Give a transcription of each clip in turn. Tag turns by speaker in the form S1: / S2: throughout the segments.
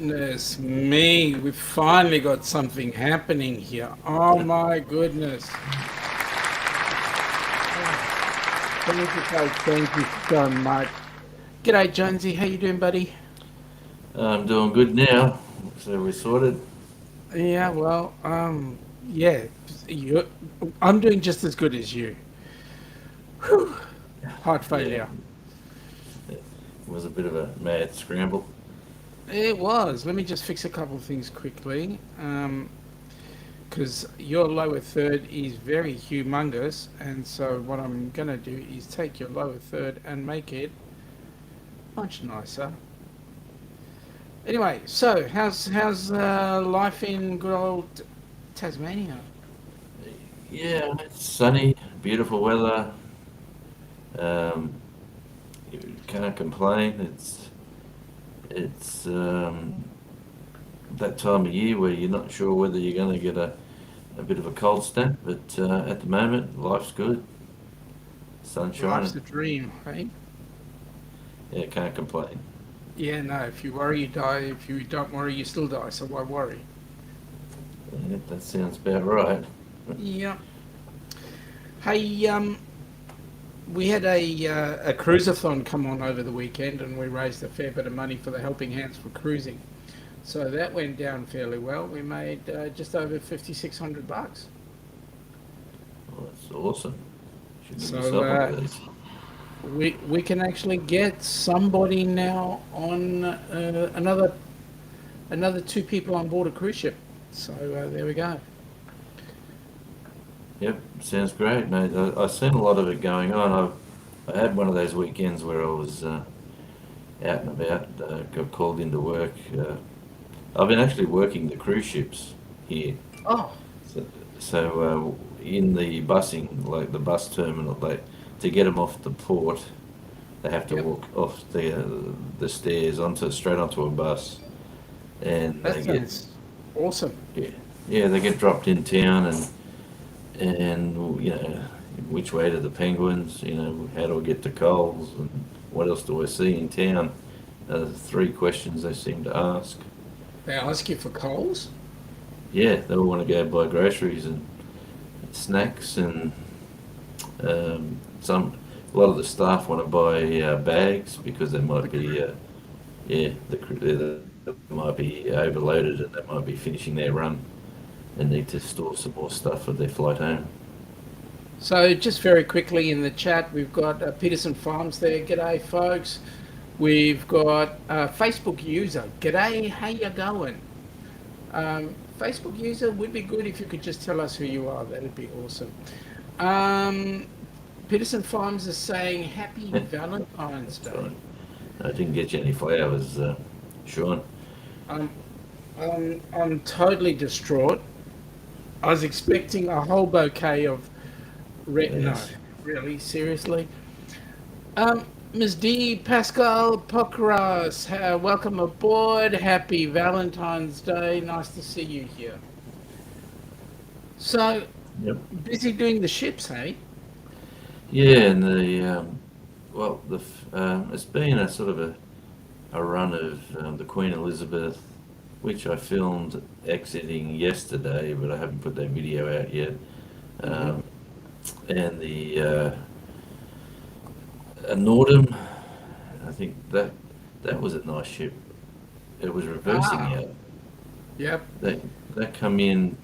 S1: Goodness me, we've finally got something happening here. Oh my goodness. Thank you guys, thank you so much. G'day Jonesy, how you doing, buddy?
S2: I'm doing good now. So we sorted.
S1: Yeah, well, yeah, you, I'm doing just as good as you. Whew. Heart
S2: Yeah,
S1: failure.
S2: it was a bit of a mad scramble.
S1: It was. Let me just fix a couple of things quickly. Because your lower third is very humongous, and so what I'm gonna do is take your lower third and make it much nicer. Anyway, so how's life in good old Tasmania?
S2: Yeah, it's sunny, beautiful weather. Um, you can't complain. It's that time of year where you're not sure whether you're going to get a bit of a cold snap, but at the moment, life's good. Sun
S1: Life's
S2: shining.
S1: a dream, hey?
S2: Yeah, can't complain.
S1: Yeah, no. If you worry, you die. If you don't worry, you still die. So why worry?
S2: Yeah, that sounds about right.
S1: Yeah. Hey, we had a cruisathon come on over the weekend, and we raised a fair bit of money for the Helping Hands for cruising. So that went down fairly well. We made just over $5,600.
S2: Well, that's awesome. Should give
S1: So
S2: yourself one of these.
S1: we can actually get somebody now on another two people on board a cruise ship. So there we go.
S2: Yep, sounds great, mate. I've seen a lot of it going on. I had one of those weekends where I was out and about, got called into work. I've been actually working the cruise ships here.
S1: Oh,
S2: So in the busing, like the bus terminal, to get them off the port, they have to
S1: yep.
S2: walk off the stairs straight onto a bus, and
S1: That sounds awesome.
S2: yeah, yeah, they get dropped in town and which way to the Penguins, how do I get to Coles, and what else do I see in town? Three questions they seem to ask.
S1: They ask you for coals.
S2: Yeah, they all want to go buy groceries and snacks, and some a lot of the staff want to buy bags because they
S1: The
S2: might be
S1: crew.
S2: they might be overloaded and they might be finishing their run and need to store some more stuff for their flight home.
S1: So just very quickly in the chat, we've got Peterson Farms there. G'day, folks. We've got Facebook user. G'day, how you going? Facebook user, would be good if you could just tell us who you are. That'd be awesome. Um, Peterson Farms is saying Happy Valentine's
S2: That's
S1: Day.
S2: fine. I didn't get you any flowers, Sean.
S1: I'm, I'm totally distraught. I was expecting a whole bouquet of no,
S2: Yes.
S1: really, seriously. Ms. D. Pascal Pokras, welcome aboard. Happy Valentine's Day. Nice to see you here. So,
S2: Yep.
S1: busy doing the ships, hey?
S2: Yeah, and it's been a sort of a run of the Queen Elizabeth, which I filmed exiting yesterday, but I haven't put that video out yet.
S1: Mm-hmm.
S2: Um, and the Nordum, I think that was a nice ship. It was reversing
S1: Ah,
S2: out.
S1: yep.
S2: That that come in,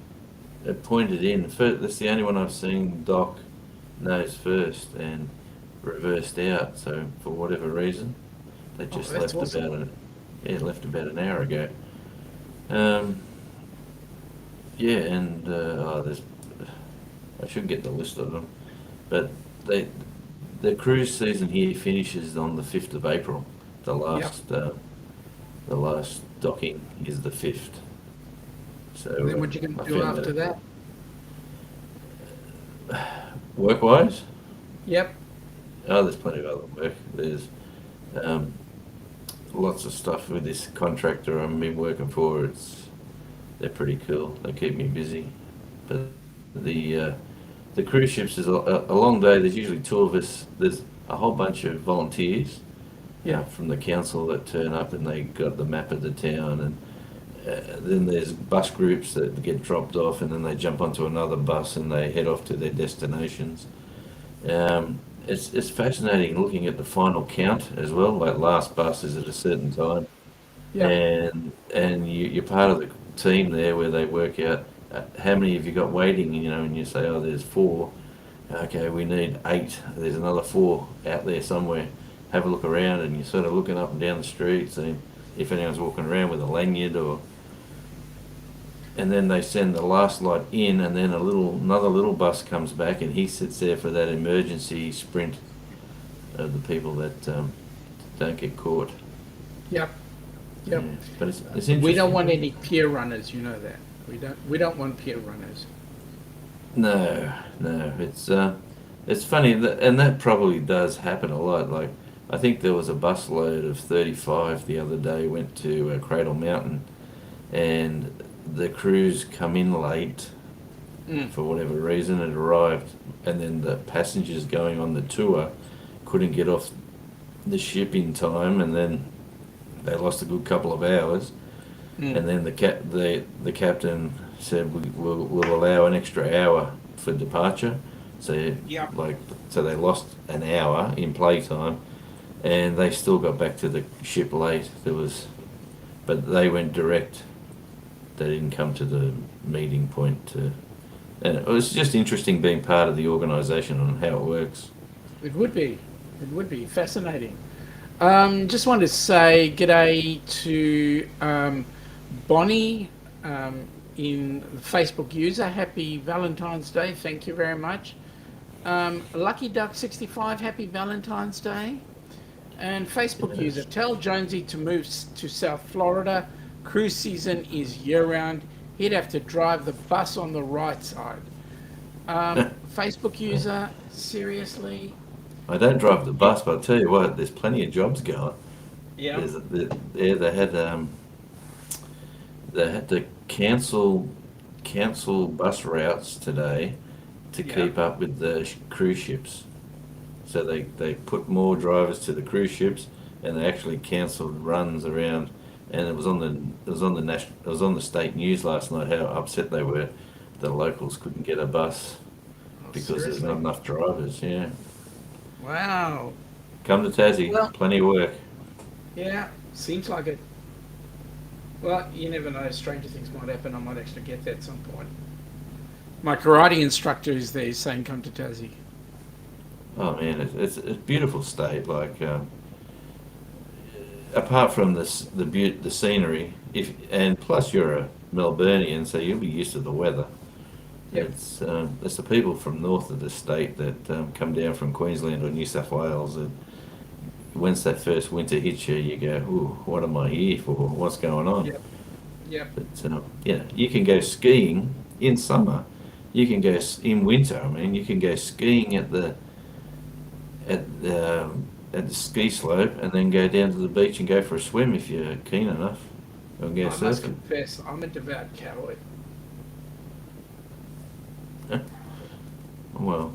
S2: it pointed in. That's the only one I've seen dock nose first and reversed out. So for whatever reason, they
S1: Oh,
S2: just
S1: that's
S2: left
S1: awesome.
S2: left about an hour ago. Um, yeah, and there's I should get the list of them, but they the cruise season here finishes on the 5th of April. The
S1: Yep.
S2: last the last docking is the 5th.
S1: And then
S2: So
S1: what you going to
S2: I
S1: do
S2: found
S1: after
S2: that
S1: that?
S2: work wise,
S1: Yep.
S2: there's plenty of other work. There's um, lots of stuff with this contractor I've been working for. They're pretty cool. They keep me busy. But the uh, the cruise ships is a long day. There's usually two of us. There's a whole bunch of volunteers,
S1: Yeah.
S2: from the council that turn up and they got the map of the town, and then there's bus groups that get dropped off and then they jump onto another bus and they head off to their destinations. It's fascinating looking at the final count as well. Like last bus is at a certain time,
S1: Yeah.
S2: and you're part of the team there where they work out how many have you got waiting. And you say, oh, there's 4. Okay, we need 8. There's another 4 out there somewhere. Have a look around, and you're sort of looking up and down the street, seeing if anyone's walking around with a lanyard or. And then they send the last lot in, and then another little bus comes back, and he sits there for that emergency sprint of the people that don't get caught.
S1: Yep. Yep.
S2: Yeah. But it's interesting.
S1: We don't want any peer runners. You know that. We don't want peer runners.
S2: No, it's funny and that probably does happen a lot. Like I think there was a busload of 35 the other day went to Cradle Mountain, and the crews come in late for whatever reason. It arrived, and then the passengers going on the tour couldn't get off the ship in time, and then they lost a good couple of hours. And then the captain said we'll allow an extra hour for departure. So so they lost an hour in playtime, and they still got back to the ship late. But they went direct. They didn't come to the meeting point. And it was just interesting being part of the organisation and how it works.
S1: It would be fascinating. Just wanted to say g'day to Bonnie in the Facebook user. Happy Valentine's Day. Thank you very much. Lucky Duck 65. Happy Valentine's Day. And Facebook user, tell Jonesy to move to South Florida. Cruise season is year-round. He'd have to drive the bus on the right side. Facebook user, seriously?
S2: I don't drive the bus, but I'll tell you what, there's plenty of jobs going.
S1: Yeah.
S2: They had to cancel bus routes today to keep up with the cruise ships. So they put more drivers to the cruise ships, and they actually cancelled runs around. And it was on the state news last night how upset they were the locals couldn't get a bus because there's not enough drivers. Yeah.
S1: Wow.
S2: Come to Tassie,
S1: Well,
S2: plenty of work.
S1: yeah, seems like it. Well, you never know. Stranger things might happen. I might actually get there at some point. My karate instructor is there saying, come to Tassie.
S2: Oh man, it's a beautiful state. Like apart from the scenery, and plus you're a Melburnian, so you'll be used to the weather.
S1: Yep.
S2: It's the people from north of the state that come down from Queensland or New South Wales. And once that first winter hits you, you go, "Ooh, what am I here for? What's going on?"
S1: Yep. Yep.
S2: But you can go skiing in summer. You can go in winter. I mean, you can go skiing at the ski slope, and then go down to the beach and go for a swim if you're keen enough. Or go
S1: I must
S2: surfing.
S1: confess, I'm a devout coward.
S2: Well,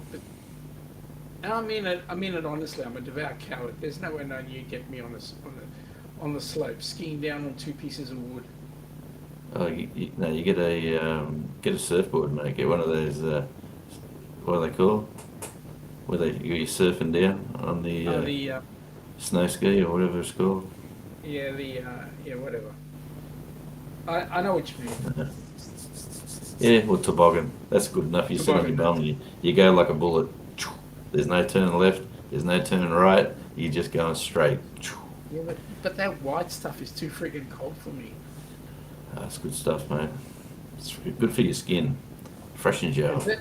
S1: And I mean it honestly. I'm a devout coward. There's no way you get me on the slope skiing down on 2 pieces of wood.
S2: oh, you get a surfboard, mate. Get one of those. What are they called? Where you're surfing down on the snow ski or whatever it's called.
S1: Whatever. I know what you mean.
S2: Yeah, or toboggan. That's good enough. You sit on your bum and you go like a bullet. There's no turning left. There's no turning right. You're just going straight.
S1: Yeah, but that white stuff is too freaking cold for me.
S2: That's good stuff, mate. It's good for your skin. Freshens you up.
S1: Is it?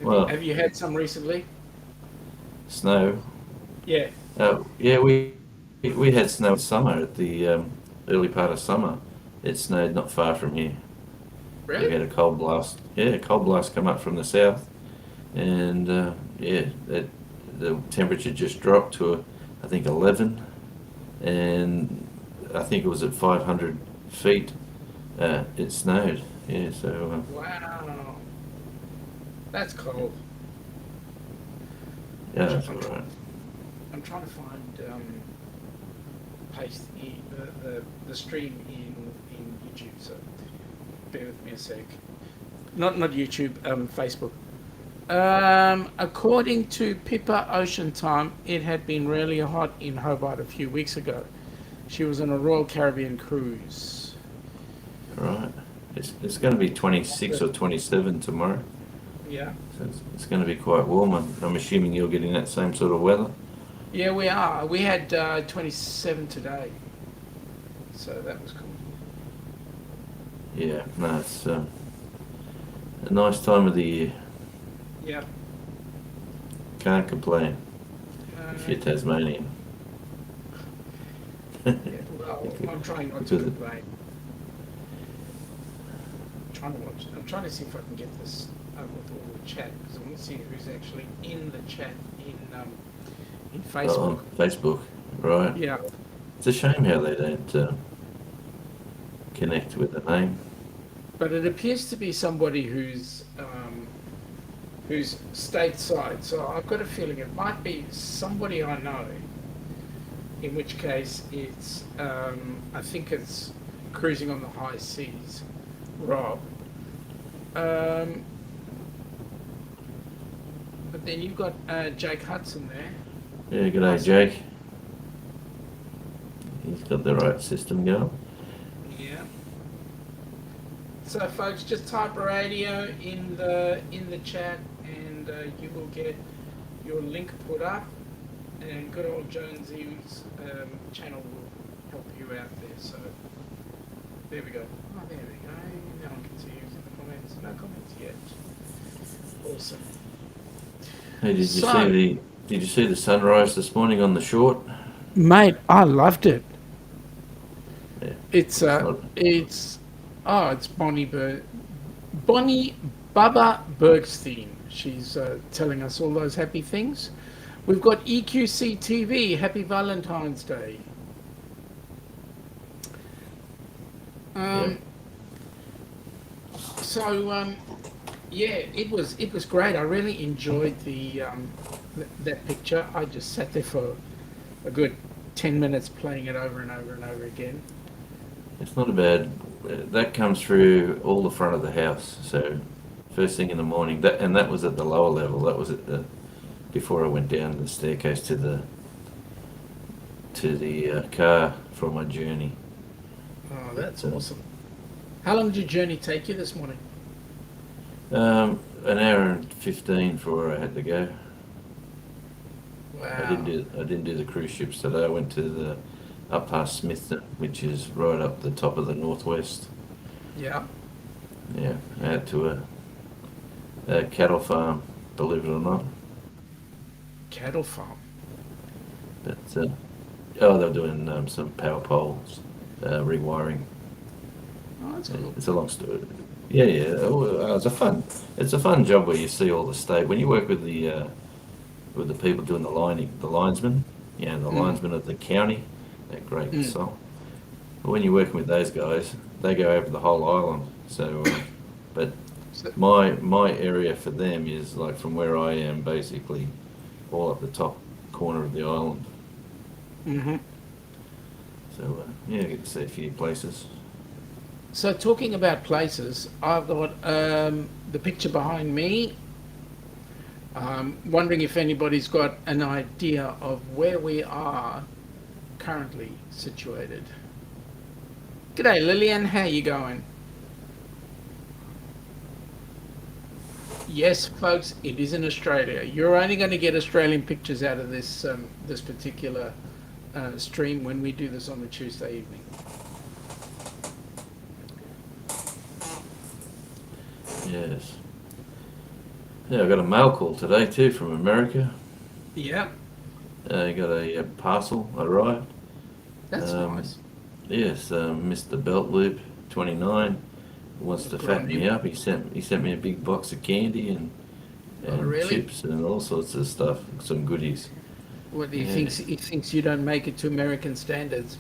S2: Well,
S1: Have you had some recently?
S2: Snow.
S1: Yeah.
S2: Yeah, we had snow in summer at the early part of summer. It snowed not far from here.
S1: Really?
S2: We had a cold blast. Yeah, a cold blast come up from the south, and the temperature just dropped to I think 11, and I think it was at 500 feet. It snowed. Yeah, so.
S1: Wow. That's cold.
S2: Yeah, that's all right.
S1: I'm trying to find paste the stream in YouTube. So bear with me a sec. Not YouTube. Facebook. According to Pippa Ocean Time, it had been really hot in Hobart a few weeks ago. She was on a Royal Caribbean cruise.
S2: Right. It's going to be 26 or 27 tomorrow.
S1: Yeah.
S2: So it's going to be quite warm. I'm assuming you're getting that same sort of weather.
S1: Yeah, we are. We had 27 today. So that was cool.
S2: Yeah, no, it's a nice time of the year.
S1: Yeah.
S2: Can't complain if you're Tasmanian.
S1: Yeah, well, I'm trying not to complain. I'm trying to see if I can get this with all the chat, because I want to see who's actually in the chat in Facebook.
S2: Oh, Facebook, right.
S1: Yeah.
S2: It's a shame how they don't connect with the name.
S1: But it appears to be somebody who's stateside, so I've got a feeling it might be somebody I know. In which case, it's I think it's Cruising on the High Seas, Rob. But then you've got Jake Hudson there.
S2: Yeah, g'day, Jake. He's got the right system going.
S1: Yeah. So, folks, just type radio in the chat, and you will get your link put up. And good old Jonesy's channel will help you out there. So, there we go. Oh, there we go. Now I can see who's in the comments. No comments yet. Awesome.
S2: Hey, did you see the sunrise this morning on the short?
S1: Mate, I loved it.
S2: Yeah.
S1: It's Bonnie Bubba Bergstein. She's telling us all those happy things. We've got EQC TV. Happy Valentine's Day. Yeah, it was great. I really enjoyed that picture. I just sat there for a good 10 minutes playing it over and over and over again.
S2: It's not a bad. That comes through all the front of the house. So first thing in the morning, that was at the lower level. That was at the before I went down the staircase to the car for my journey.
S1: Oh, that's awesome. How long did your journey take you this morning?
S2: An hour and 15 for where I had to go.
S1: Wow.
S2: I didn't do the cruise ships today. I went to up past Smithton, which is right up the top of the northwest.
S1: Yeah.
S2: Yeah, out to a cattle farm, believe it or not.
S1: Cattle farm.
S2: But they're doing some power poles, rewiring.
S1: Oh, that's cool.
S2: It's a long story. Yeah. It's a fun job where you see all the when you work with the people doing the linesmen, the linesmen of the county, they're great song. But when you're working with those guys, they go over the whole island. So, but my area for them is like from where I am, basically, all up the top corner of the island.
S1: Mm-hmm.
S2: So I get to see a few places.
S1: So talking about places, I've got the picture behind me. Wondering if anybody's got an idea of where we are currently situated. G'day Lillian, how you going? Yes, folks, it is in Australia. You're only going to get Australian pictures out of this this particular stream when we do this on the Tuesday evening.
S2: Yes. Yeah, I got a mail call today too from America.
S1: Yeah.
S2: I got a parcel arrived.
S1: That's nice.
S2: Yes, Mr. Belt Loop 29 wants to fatten me up. He sent me a big box of candy and
S1: really?
S2: chips and all sorts of stuff, some goodies.
S1: What do you think? He thinks you don't make it to American standards.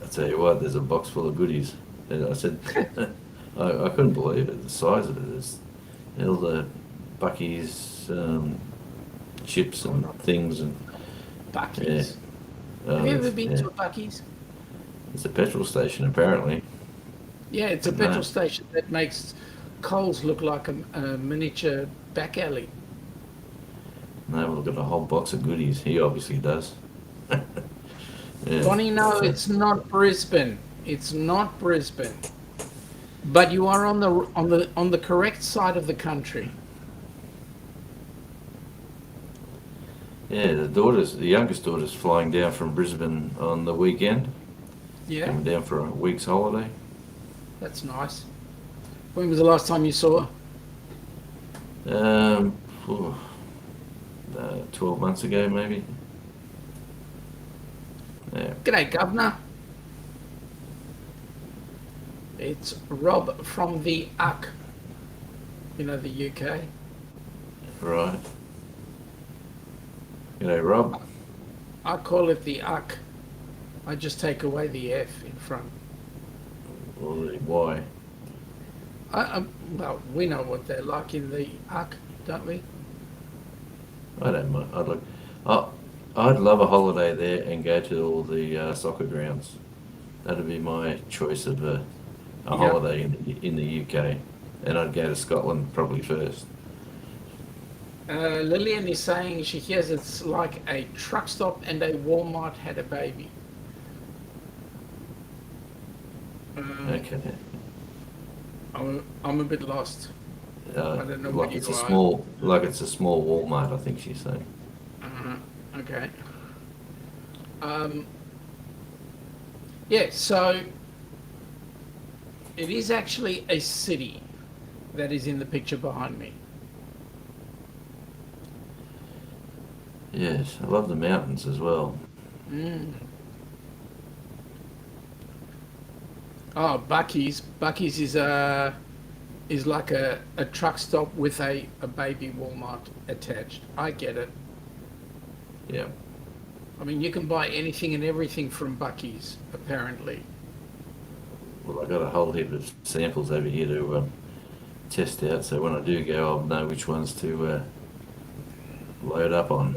S2: I tell you what, there's a box full of goodies. And I said, I couldn't believe it, the size of it. It's all the Bucky's chips and things, and yeah.
S1: Bucky's. Have you
S2: Oh,
S1: ever been
S2: yeah.
S1: to a Bucky's?
S2: It's a petrol station apparently.
S1: Yeah, it's a
S2: No,
S1: petrol station that makes Coles look like a miniature back alley.
S2: no, we've got a whole box of goodies. He obviously does. Yeah.
S1: Bonnie, no,
S2: So,
S1: it's not Brisbane. It's not Brisbane. But you are on the correct side of the country.
S2: yeah, the youngest daughter's flying down from Brisbane on the weekend,
S1: Yeah,
S2: coming down for a week's holiday.
S1: that's nice. When was the last time you saw her?
S2: Phew, 12 months ago maybe. Yeah,
S1: G'day, Governor. It's Rob from the UC. You know, the UK.
S2: right. G'day, Rob.
S1: I call it the UC. I just take away the F in front.
S2: Why?
S1: Well, we know what they're like in the UC, don't we?
S2: I don't mind. I'd love a holiday there and go to all the soccer grounds. That'd be my choice of a
S1: Yep.
S2: holiday in the UK, and I'd go to Scotland probably first.
S1: Lillian is saying she hears it's like a truck stop and a Walmart had a baby.
S2: Okay.
S1: I'm a bit lost. I don't know what
S2: Like it's
S1: you
S2: a
S1: are.
S2: small Walmart, I think she's saying.
S1: Okay. Yeah, so it is actually a city that is in the picture behind me.
S2: Yes, I love the mountains as well.
S1: Oh, Bucky's. Bucky's is like a truck stop with a baby Walmart attached. I get it.
S2: Yeah.
S1: I mean, you can buy anything and everything from Bucky's, apparently.
S2: Well, I got a whole heap of samples over here to test out, so when I do go, I'll know which ones to load up on.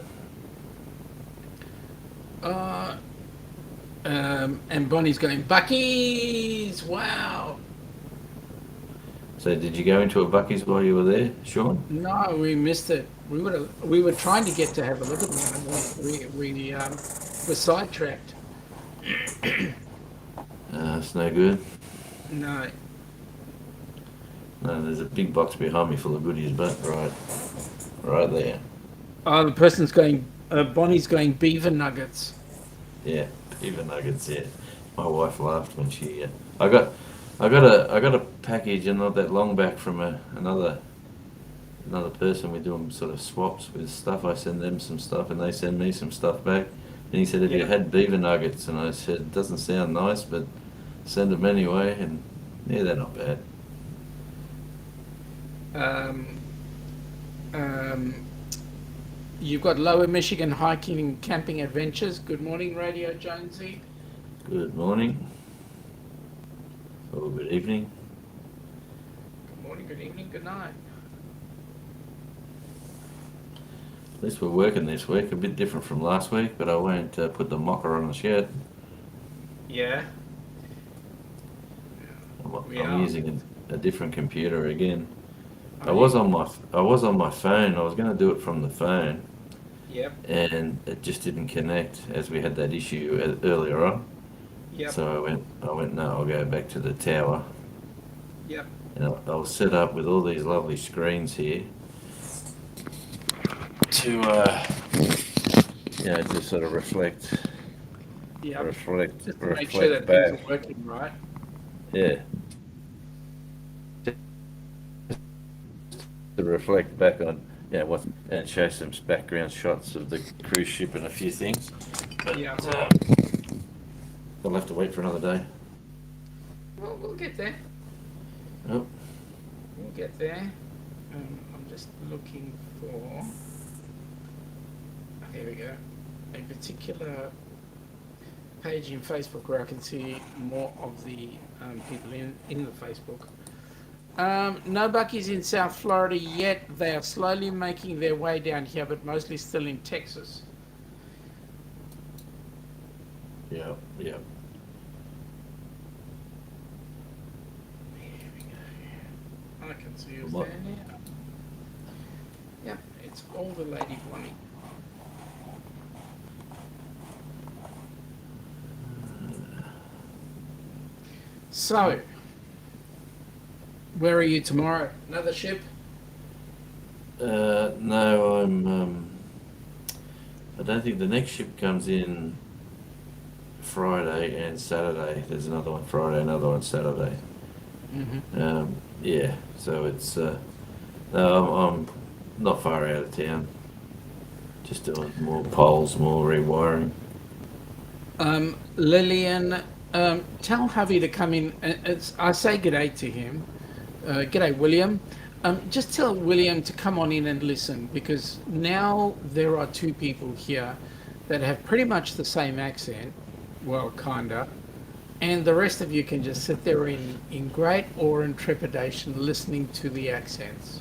S1: And Bonnie's going, Bucky's! Wow!
S2: So, did you go into a Bucky's while you were there, Sean?
S1: No, we missed it. We were trying to get to have a look at one, and we were sidetracked.
S2: It's no good.
S1: No.
S2: No, there's a big box behind me full of goodies, but right there.
S1: Oh, the person's going, Bonnie's going beaver nuggets.
S2: Yeah, even nuggets. Yeah, my wife laughed when she. I got a package and not that long back from another person. We're doing sort of swaps with stuff. I send them some stuff and they send me some stuff back. And he said, "Have you had beaver nuggets?" And I said, "It doesn't sound nice, but send them anyway." And yeah, they're not bad.
S1: You've got Lower Michigan hiking and camping adventures. Good morning, Radio Jonesy.
S2: Good morning. Or good evening.
S1: Good morning, good evening, good night.
S2: At least we're working this week, a bit different from last week, but I won't put the mocker on us yet.
S1: Yeah.
S2: I'm using a different computer again. I was on my phone. I was going to do it from the phone,
S1: Yep.
S2: and it just didn't connect as we had that issue earlier on.
S1: Yep.
S2: So I went no, I'll go back to the tower,
S1: Yep.
S2: and I'll set up with all these lovely screens here to to sort of reflect
S1: Yep.
S2: reflect
S1: Just to make
S2: reflect
S1: sure that
S2: back.
S1: things are working right.
S2: Yeah. To reflect back on, what, and show some background shots of the cruise ship and a few things. But
S1: Yeah.
S2: we'll have to wait for another day.
S1: Well, we'll get there.
S2: Oh,
S1: We'll get there. I'm just looking for. Here we go. A particular page in Facebook where I can see more of the people in the Facebook. No buckies in South Florida yet. They are slowly making their way down here, but mostly still in Texas.
S2: Yeah, yeah.
S1: I can see who's
S2: What?
S1: there now. Yep, it's all the lady bunny. So, where are you tomorrow? Another ship?
S2: No, I don't think the next ship comes in Friday and Saturday. There's another one Friday, another one Saturday. Yeah, so it's no, I'm not far out of town. Just doing more poles, more rewiring.
S1: Lillian, tell Javi to come in. I say g'day to him. G'day, William. Just tell William to come on in and listen because now there are two people here that have pretty much the same accent. Well, kinda. And the rest of you can just sit there in great awe and trepidation listening to the accents.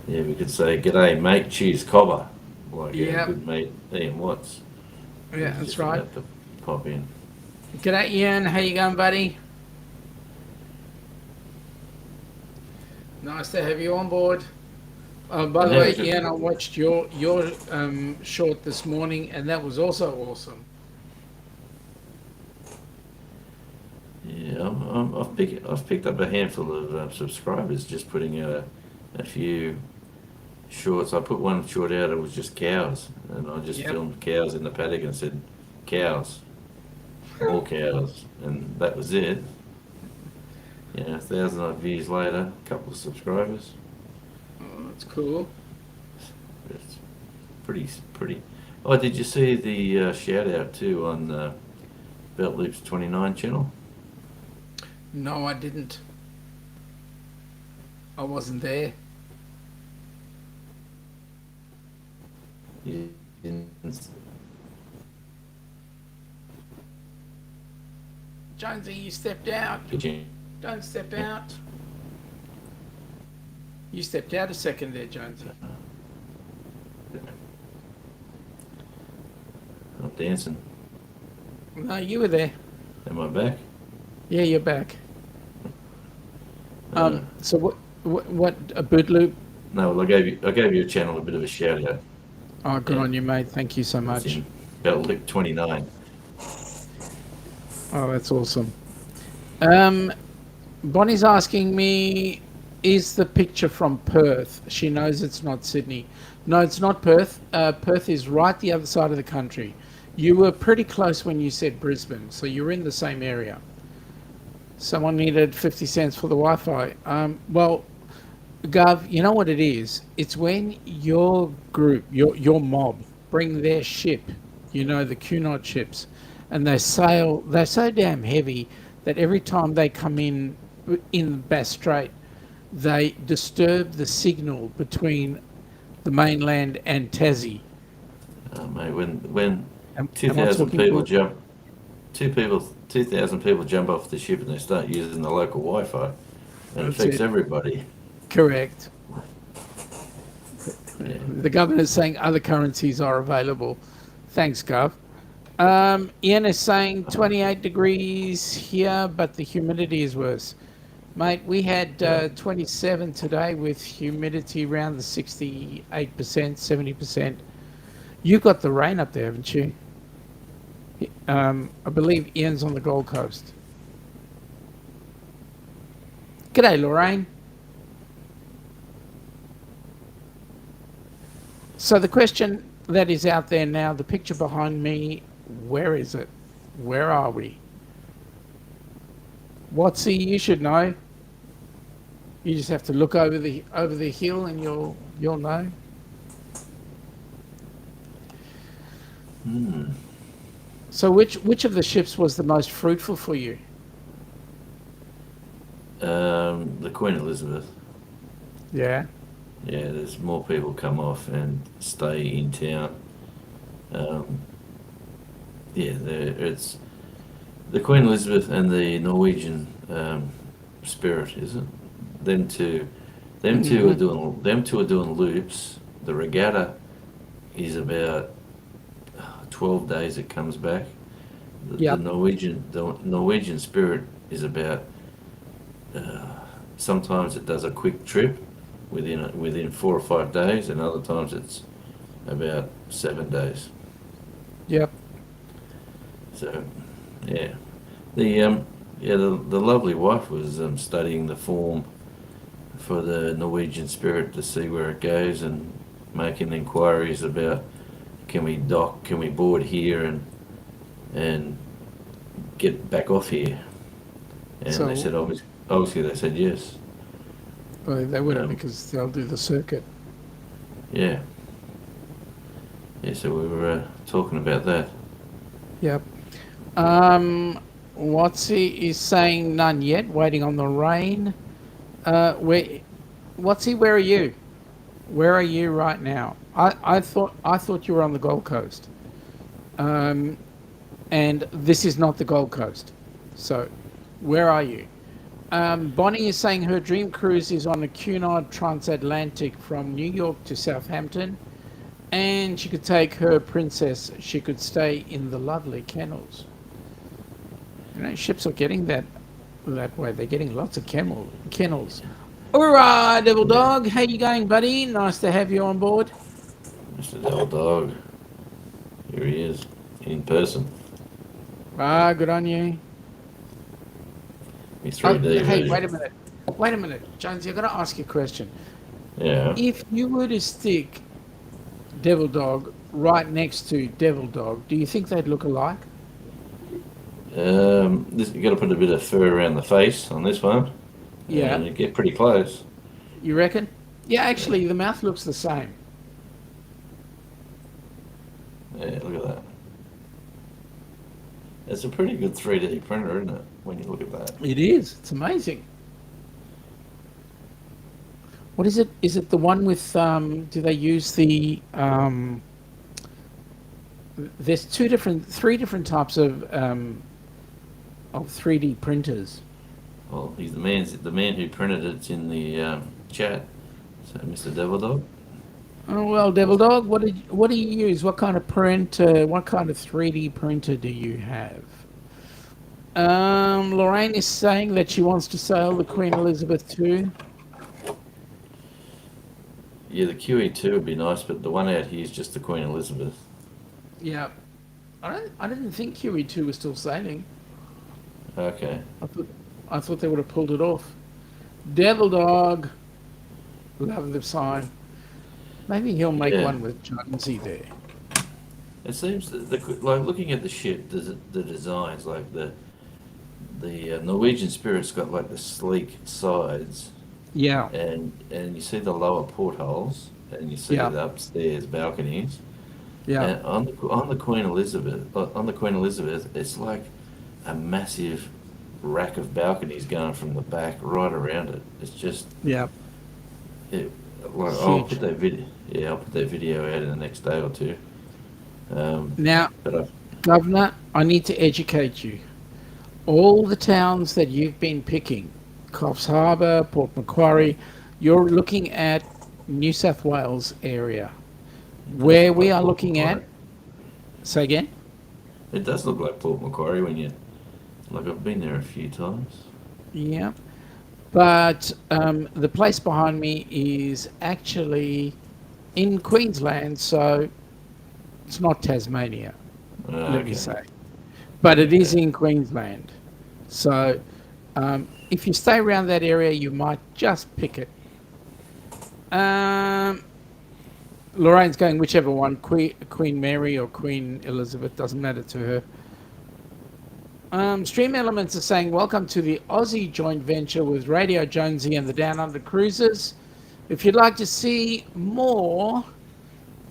S2: Yeah, we could say, "G'day, mate. Cheers, cobber." Like our
S1: Yeah,
S2: good mate Ian Watts.
S1: yeah,
S2: He's
S1: that's
S2: just
S1: right.
S2: about to pop in.
S1: G'day, Ian. How you going, buddy? Nice to have you on board. By
S2: And
S1: the
S2: how
S1: way,
S2: was your?
S1: Ian, I watched your short this morning, and that was also awesome.
S2: Yeah, I've picked up a handful of subscribers just putting out a few shorts. I put one short out. It was just cows, and I just
S1: Yep.
S2: filmed cows in the paddock and said, "Cows, more cows," and that was it. You know, 1,000 odd views later, a couple of subscribers.
S1: Oh, that's cool.
S2: It's pretty. Oh, did you see the shout out too on Belt Loops 29 channel?
S1: No, I didn't. I wasn't there.
S2: You didn't.
S1: Jonesy, you stepped out.
S2: Did you?
S1: Don't step out. You stepped out a second there, Jonesy.
S2: Not dancing.
S1: No, you were there.
S2: Am I back?
S1: Yeah, you're back.
S2: Uh,
S1: So what a boot loop?
S2: no, well, I gave your channel a bit of a shout out.
S1: Oh, good
S2: Yeah.
S1: on you, mate. Thank you so
S2: It's
S1: much.
S2: in Belt Loop 29.
S1: Oh, that's awesome. Bonnie's asking me, is the picture from Perth? She knows it's not Sydney. No, it's not Perth. Perth is right the other side of the country. You were pretty close when you said Brisbane, so you're in the same area. Someone needed 50 cents for the Wi-Fi. Well, Gov, you know what it is? It's when your group, your mob, bring their ship, you know, the Cunard ships, and they sail, they're so damn heavy that every time they come in Bass Strait, they disturb the signal between the mainland and Tassie.
S2: Mate, when
S1: Am I
S2: 2,000
S1: talking
S2: people
S1: to?
S2: jump, 2,000 people jump off the ship and they start using the local Wi-Fi, and it
S1: That's
S2: affects
S1: it.
S2: everybody.
S1: Correct.
S2: Yeah.
S1: The governor's saying other currencies are available. Thanks, Gov. Ian is saying 28 degrees here, but the humidity is worse. Mate, we had
S2: Yeah.
S1: 27 today with humidity around the 68%, 70%. You've got the rain up there, haven't you? I believe Ian's on the Gold Coast. G'day, Lorraine. So the question that is out there now, the picture behind me, where is it? Where are we? Watsy, you should know. You just have to look over the hill and you'll know.
S2: Hmm.
S1: So which of the ships was the most fruitful for you?
S2: The Queen Elizabeth.
S1: Yeah.
S2: Yeah, there's more people come off and stay in town. Um, yeah, it's the Queen Elizabeth and the Norwegian Spirit, is it? them two,
S1: Hmm.
S2: them two are doing loops. The regatta is about 12 days. It comes back.
S1: Yep.
S2: The Norwegian Spirit is about. Sometimes it does a quick trip within 4 or 5 days, and other times it's about 7 days.
S1: Yep.
S2: So, yeah, the lovely wife was studying the form for the Norwegian Spirit to see where it goes and making inquiries about can we board here and get back off here, and they
S1: So
S2: said obviously they said yes.
S1: they wouldn't
S2: Um,
S1: because they'll do the circuit.
S2: yeah, yeah. So we were talking about that.
S1: Yep. Um, Watsy is saying none yet, waiting on the rain. Where, Watsy, where are you? Where are you right now? I thought you were on the Gold Coast. Um, and this is not the Gold Coast. So, where are you? Bonnie is saying her dream cruise is on a Cunard transatlantic from New York to Southampton, and she could take her princess. She could stay in the lovely kennels. You know, ships are getting that way. They're getting lots of kennels. All right, Devil
S2: Yeah,
S1: Dog, how you going, buddy? Nice to have you on board.
S2: Mr. Devil Dog, here he is in person.
S1: Ah, good on you.
S2: His 3D
S1: Hey, wait a
S2: version.
S1: minute. Wait a minute, Jonesy. I got to ask you a question.
S2: Yeah.
S1: If you were to stick Devil Dog right next to Devil Dog, do you think they'd look alike?
S2: You got to put a bit of fur around the face on this one,
S1: Yeah,
S2: and you get pretty close.
S1: you reckon? Yeah,
S2: Yeah,
S1: actually, the mouth looks the same.
S2: yeah, look at that. It's a pretty good 3D printer, isn't it? When you look at that.
S1: It is. It's amazing. What is it? Is it the one with? Do they use the? There's three different types of 3D printers.
S2: Well, he's the man who printed it's in the chat. So, Mr. Devil Dog.
S1: Oh well, Devil Dog, what do you use? What kind of what kind of 3D printer do you have? Lorraine is saying that she wants to sail the Queen Elizabeth too.
S2: Yeah, the QE2 would be nice, but the one out here is just the Queen Elizabeth.
S1: Yeah, I didn't think QE2 was still sailing.
S2: Okay.
S1: I thought I thought they would have pulled it off. Devil Dog, love the sign. Maybe he'll make
S2: Yeah.
S1: one with Jonesy there.
S2: It seems that like looking at the ship, the designs like the Norwegian Spirit's got like the sleek sides,
S1: Yeah,
S2: and you see the lower portholes, and you see
S1: yeah,
S2: the upstairs balconies.
S1: yeah,
S2: And on the Queen Elizabeth, it's like a massive rack of balconies going from the back right around it. It's just
S1: yeah.
S2: it, like I'll
S1: Huge.
S2: put that video. Yeah, I'll put that video out in the next day or two.
S1: Now,
S2: But I,
S1: Governor, I need to educate you. All the towns that you've been picking, Coffs Harbour, Port Macquarie, you're looking at New South Wales area.
S2: it does
S1: Where
S2: look
S1: we
S2: like
S1: are
S2: Port
S1: looking at,
S2: Macquarie.
S1: say again?
S2: It does look like Port Macquarie when you like. I've been there a few times.
S1: Yeah. But the place behind me is actually in Queensland, so it's not Tasmania, let me
S2: Okay.
S1: say. But it is
S2: Okay.
S1: in Queensland. So if you stay around that area, you might just pick it. Um, Lorraine's going whichever one, Queen Mary or Queen Elizabeth, doesn't matter to her. Stream Elements are saying, welcome to the Aussie joint venture with Radio Jonesy and the Downunder Cruisers. If you'd like to see more,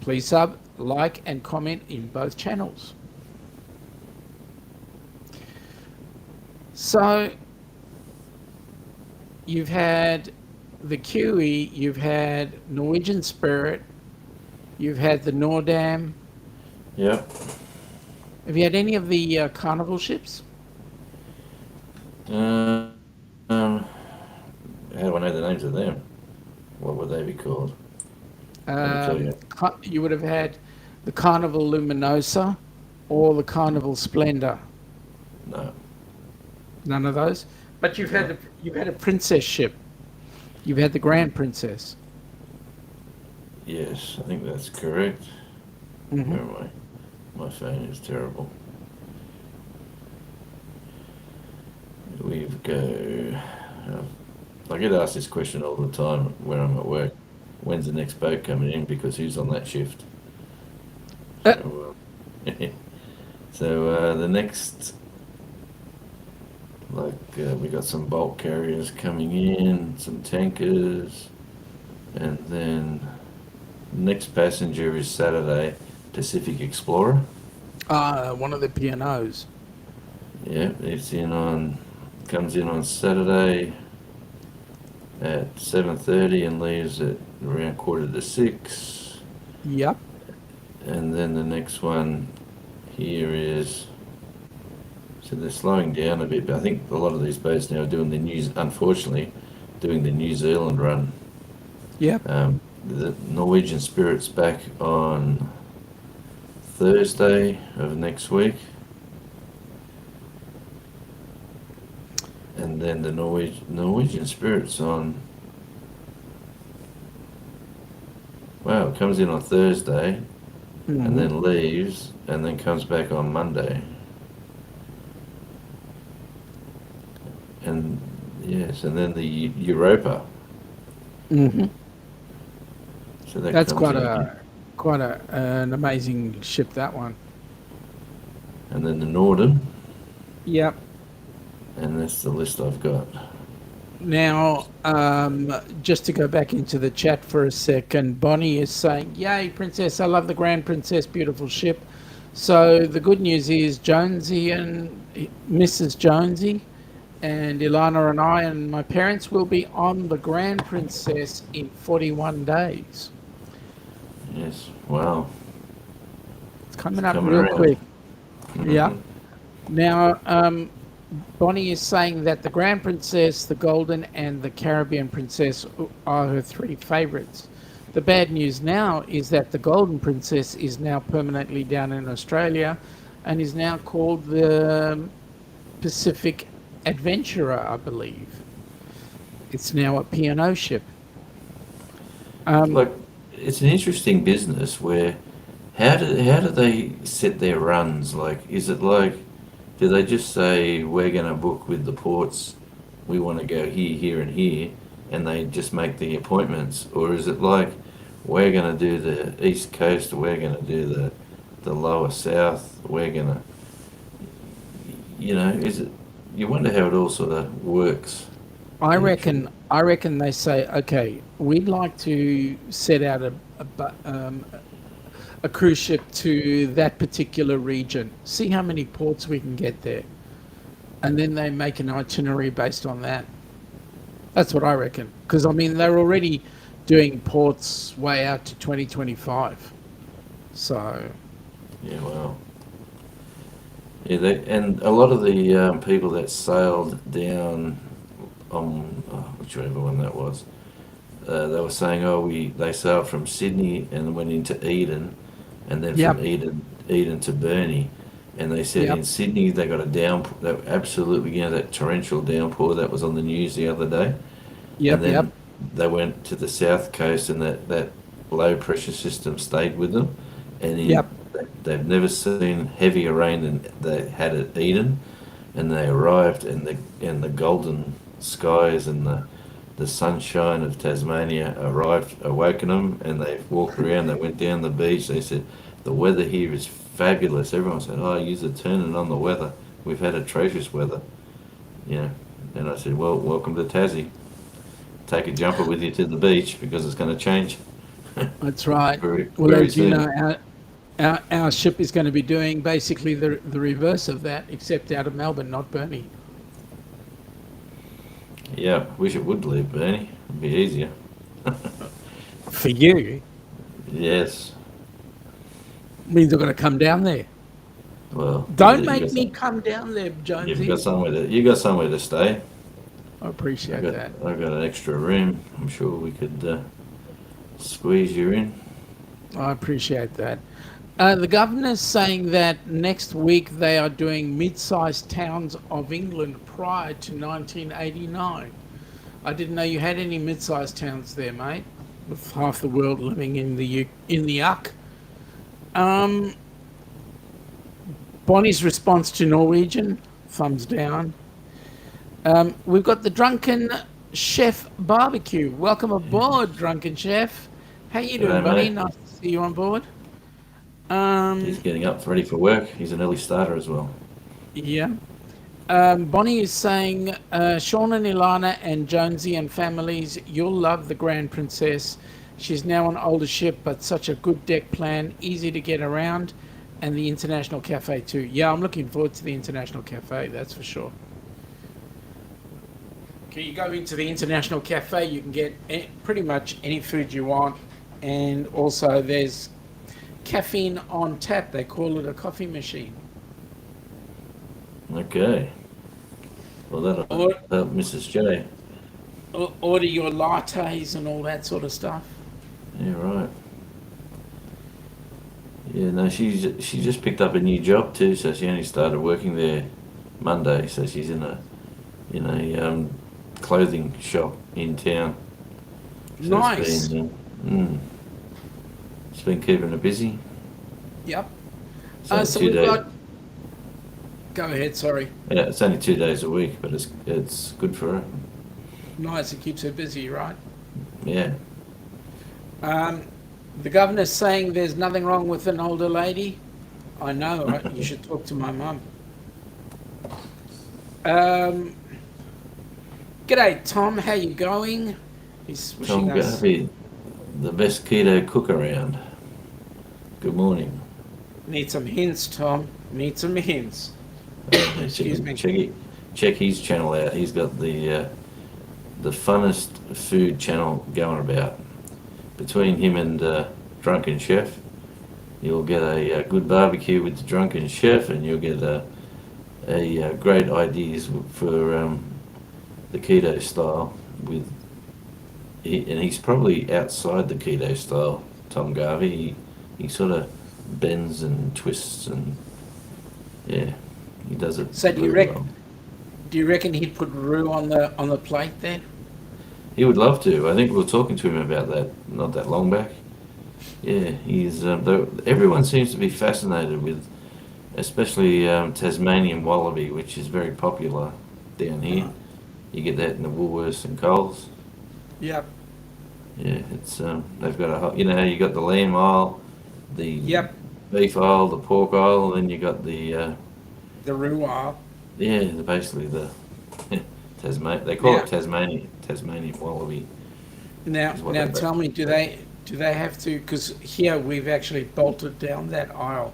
S1: please sub, like, and comment in both channels. So, you've had the QE, you've had Norwegian Spirit, you've had the Nordam.
S2: Yeah.
S1: Have you had any of the Carnival ships?
S2: Um, how do I know the names of them, what would they be called? Let me tell you.
S1: You would have had the Carnival Luminosa or the Carnival Splendor.
S2: No.
S1: None of those. But you've
S2: No.
S1: had a princess ship. You've had the Grand Princess.
S2: Yes, I think that's correct.
S1: Mm-hmm.
S2: Where am I? My phone is terrible. We've go. I get asked this question all the time when I'm at work. When's the next boat coming in? Because who's on that shift? So, the next, we got some bulk carriers coming in, some tankers, and then next passenger is Saturday, Pacific Explorer.
S1: One of the P&Os.
S2: Yeah, comes in on Saturday at 7:30 and leaves at around 5:45.
S1: Yep.
S2: And then the next one here is, so they're slowing down a bit, but I think a lot of these boats now are unfortunately, doing the New Zealand run.
S1: Yep.
S2: The Norwegian Spirit's back on Thursday of next week. And then the Norwegian Spirit's on, wow, it comes in on Thursday and then leaves and then comes back on Monday. And yes, and then the Europa.
S1: Mm-hmm.
S2: So
S1: that's quite an amazing ship, that one.
S2: And then the Norden.
S1: Yep.
S2: And that's the list I've got.
S1: Now, just to go back into the chat for a second, Bonnie is saying, "Yay, Princess! I love the Grand Princess, beautiful ship." So the good news is Jonesy and Mrs. Jonesy and Ilana and I and my parents will be on the Grand Princess in 41 days.
S2: Yes, wow.
S1: It's coming up real quick. Mm-hmm. Yeah. Now, Bonnie is saying that the Grand Princess, the Golden, and the Caribbean Princess are her three favourites. The bad news now is that the Golden Princess is now permanently down in Australia and is now called the Pacific Adventurer, I believe. It's now a P&O ship.
S2: Look, it's an interesting business where how do they set their runs? Like, is it like, do they just say, we're going to book with the ports, we want to go here, here, and here, and they just make the appointments? Or is it like, we're going to do the East Coast, we're going to do the lower South, we're going to, is it, you wonder how it all sort of works.
S1: I reckon they say, okay, we'd like to set out a cruise ship to that particular region, see how many ports we can get there, and then they make an itinerary based on that. That's what I reckon, because I mean they're already doing ports way out to 2025, so
S2: yeah, wow. Yeah, and a lot of the people that sailed down on whichever one that was, they were saying, they sailed from Sydney and went into Eden, and then from Eden to Burnie, and they said in Sydney they got a downpour, that absolutely, that torrential downpour that was on the news the other day. And then they went to the south coast, and that low pressure system stayed with them, and they've never seen heavier rain than they had at Eden, and they arrived, and the golden skies and the sunshine of Tasmania awoken them, and they walked around, they went down the beach, they said, the weather here is fabulous. Everyone said, you're turning on the weather. We've had atrocious weather. And I said, well, welcome to Tassie. Take a jumper with you to the beach because it's going to change.
S1: That's right.
S2: very
S1: as
S2: soon.
S1: You know, our ship is going to be doing basically the reverse of that, except out of Melbourne, not Burnie.
S2: Yeah, wish it would leave Burnie. It'd be easier.
S1: For you?
S2: Yes.
S1: Means they're going to come down there.
S2: Well,
S1: don't make me come down there, Jonesy.
S2: You got somewhere to stay.
S1: I appreciate that.
S2: I got an extra room. I'm sure we could squeeze you in.
S1: I appreciate that. The governor's saying that next week they are doing mid-sized towns of England prior to 1989. I didn't know you had any mid-sized towns there, mate, with half the world living in the UC. Um, Bonnie's response to Norwegian, thumbs down. We've got the Drunken Chef Barbecue. Welcome aboard, Drunken Chef. How you doing,
S2: G'day,
S1: buddy?
S2: mate.
S1: Nice to see you on board.
S2: He's getting up, ready for work. He's an early starter as well.
S1: Yeah. Bonnie is saying, Sean and Ilana and Jonesy and families, you'll love the Grand Princess. She's now an older ship, but such a good deck plan, easy to get around, and the International Cafe too. Yeah, I'm looking forward to the International Cafe, that's for sure. Okay, you go into the International Cafe, you can get pretty much any food you want, and also there's caffeine on tap. They call it a coffee machine.
S2: Okay. Well, that'll help Mrs. J.
S1: Order your lattes and all that sort of stuff.
S2: Yeah, right. Yeah, no, she just picked up a new job too, so she only started working there Monday. So she's in a clothing shop in town. So
S1: Nice.
S2: It's been keeping her busy.
S1: Yep.
S2: So
S1: So
S2: 2
S1: we've
S2: days.
S1: got. Go ahead. Sorry.
S2: Yeah, it's only 2 days a week, but it's good for her.
S1: Nice. It keeps her busy, right?
S2: Yeah.
S1: The governor's saying there's nothing wrong with an older lady. I know, right? You should talk to my mum. G'day, Tom. How you going? He's wishing
S2: Tom
S1: us.
S2: Garvey, the best keto cook around. Good morning.
S1: Need some hints, Tom. Need some hints. Excuse me.
S2: Check his channel out. He's got the funnest food channel going about. Between him and Drunken Chef, you'll get a good barbecue with the Drunken Chef, and you'll get a great ideas for the keto style. And he's probably outside the keto style. Tom Garvey, he sort of bends and twists, and yeah, he does it.
S1: So do you
S2: really
S1: reckon?
S2: well.
S1: Do you reckon he'd put roux on the plate there?
S2: He would love to. I think we were talking to him about that not that long back. Yeah, he's. Everyone seems to be fascinated with, especially Tasmanian wallaby, which is very popular down here. You get that in the Woolworths and Coles.
S1: Yep.
S2: Yeah, it's they've got how you got the lamb aisle, the
S1: Yep.
S2: beef aisle, the pork aisle, then you got the
S1: The roux aisle.
S2: basically the Tasman. They call
S1: Yeah.
S2: it Tasmanian wallaby.
S1: Now,
S2: is what
S1: now
S2: they-
S1: tell me, do they have to? Because here we've actually bolted down that aisle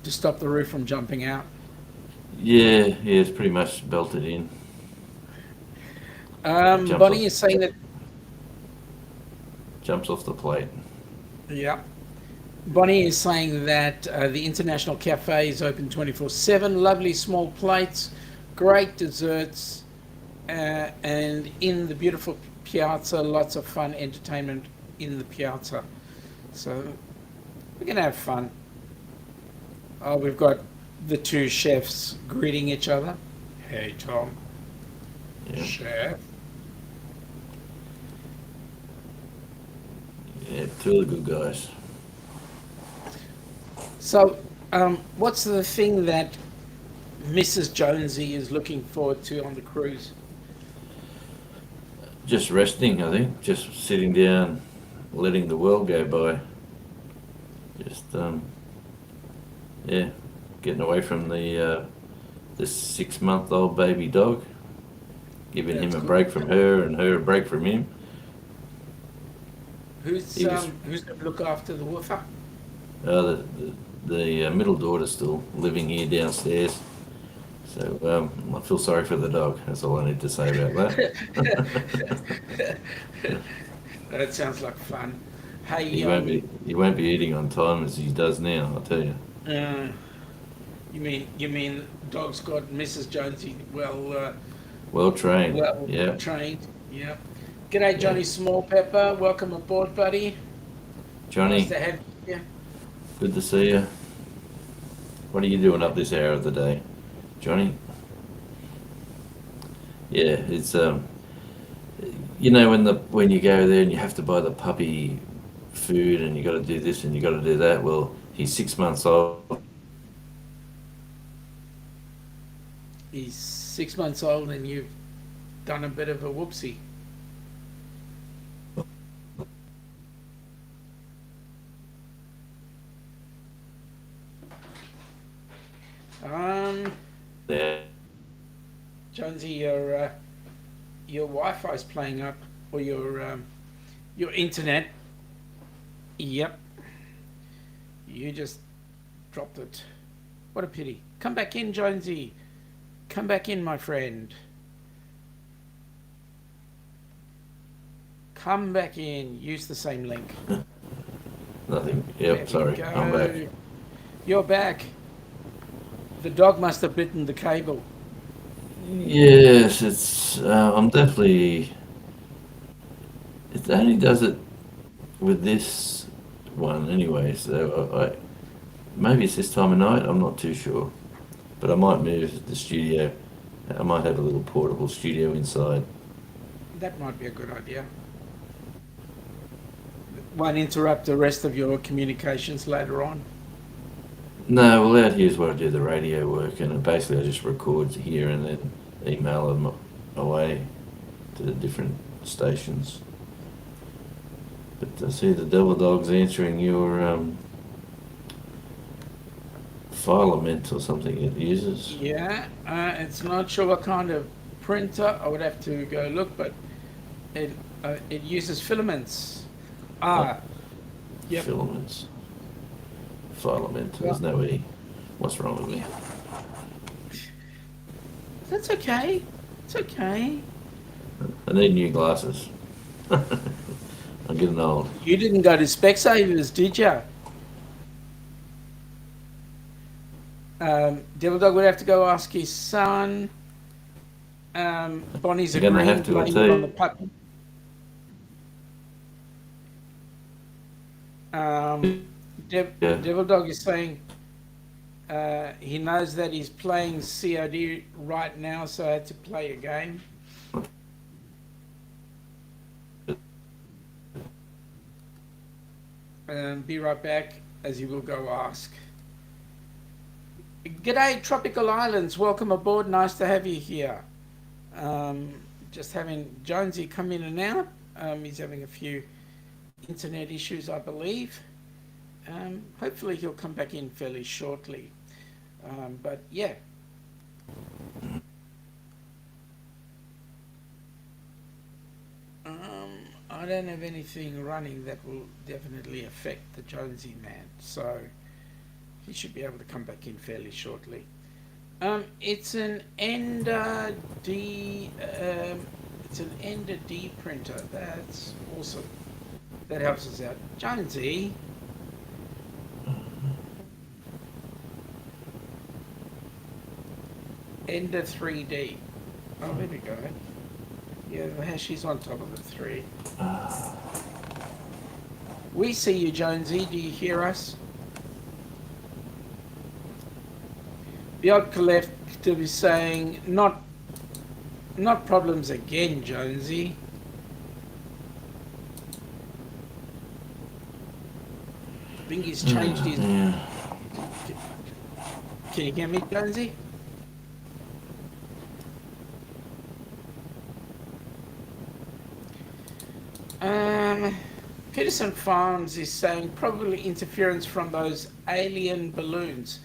S1: to stop the roux from jumping out.
S2: Yeah, it's pretty much belted in. Jumps
S1: Bonnie
S2: off-
S1: is saying that.
S2: Jumps off the plate.
S1: Yeah. Bonnie is saying that the International Cafe is open 24/7. Lovely small plates, great desserts, and in the beautiful piazza, lots of fun entertainment in the piazza. So we're gonna have fun. We've got the two chefs greeting each other. Hey, Tom.
S2: Yeah,
S1: Chef.
S2: yeah, two of the good guys.
S1: So, what's the thing that Mrs. Jonesy is looking forward to on the cruise?
S2: Just resting, I think. Just sitting down, letting the world go by. Just yeah, getting away from the 6-month-old baby dog, giving
S1: That's
S2: him a
S1: good.
S2: break from her and her a break from him.
S1: Who's
S2: He was-
S1: going to look after the woofer?
S2: The middle daughter's still living here downstairs, so I feel sorry for the dog. That's all I need to say about that.
S1: That sounds like fun. Hey,
S2: He won't be eating on time as he does now. I'll tell you.
S1: you mean dog's got Mrs. Jonesy well
S2: Well trained.
S1: Well
S2: Yeah.
S1: trained. Yep. G'day,
S2: Yeah.
S1: Johnny Small Pepper. Welcome aboard, buddy. Nice
S2: Johnny,
S1: to have you.
S2: good to see you. What are you doing up this hour of the day, Johnny? Yeah, it's when you go there and you have to buy the puppy food and you got to do this and you got to do that. Well, he's 6 months old.
S1: He's 6 months old, and you've done a bit of a whoopsie. Um,
S2: There.
S1: Jonesy, your Wi-Fi's playing up, or your internet. Yep. You just dropped it. What a pity. Come back in, Jonesy. Come back in, my friend. Come back in. Use the same link.
S2: Nothing.
S1: There
S2: Yep.
S1: we
S2: Sorry, I'm back.
S1: go. You're back. The dog must have bitten the cable.
S2: Yes, it's. I'm definitely. It only does it with this one anyway. So maybe it's this time of night. I'm not too sure, but I might move the studio. I might have a little portable studio inside.
S1: That might be a good idea. Won't interrupt the rest of your communications later on.
S2: No, well, out here's where I do the radio work, and basically I just record here and then email them away to the different stations. But I see the Devil Dog's answering your filament or something it uses.
S1: Yeah, it's not sure what kind of printer. I would have to go look, but it uses filaments. Ah, yep.
S2: Filaments. Filament.
S1: Well,
S2: There's no E. What's wrong with me?
S1: that's okay. It's okay.
S2: I need new glasses. I'm getting old.
S1: You didn't go to Specsavers, did you? Devil Dog would have to go ask his son. Bonnie's
S2: You're gonna
S1: agreeing,
S2: have to, I
S1: blaming
S2: tell
S1: it on
S2: you.
S1: the puppy.
S2: Yeah.
S1: Devil Dog is saying he knows that he's playing COD right now, so I had to play a game. Be right back, as he will go ask. G'day, Tropical Islands. Welcome aboard. Nice to have you here. Just having Jonesy come in and out. He's having a few internet issues, I believe. Hopefully he'll come back in fairly shortly. But yeah. I don't have anything running that will definitely affect the Jonesy man, so he should be able to come back in fairly shortly. It's an Ender D. It's an Ender D printer. That's awesome. That helps us out, Jonesy. Ender 3D. Oh, there we go. Yeah, she's on top of the 3. We see you, Jonesy. Do you hear us? The odd collective is saying, not problems again, Jonesy. I think he's changed his...
S2: Yeah.
S1: Can you hear me, Jonesy? Peterson Farms is saying probably interference from those alien balloons.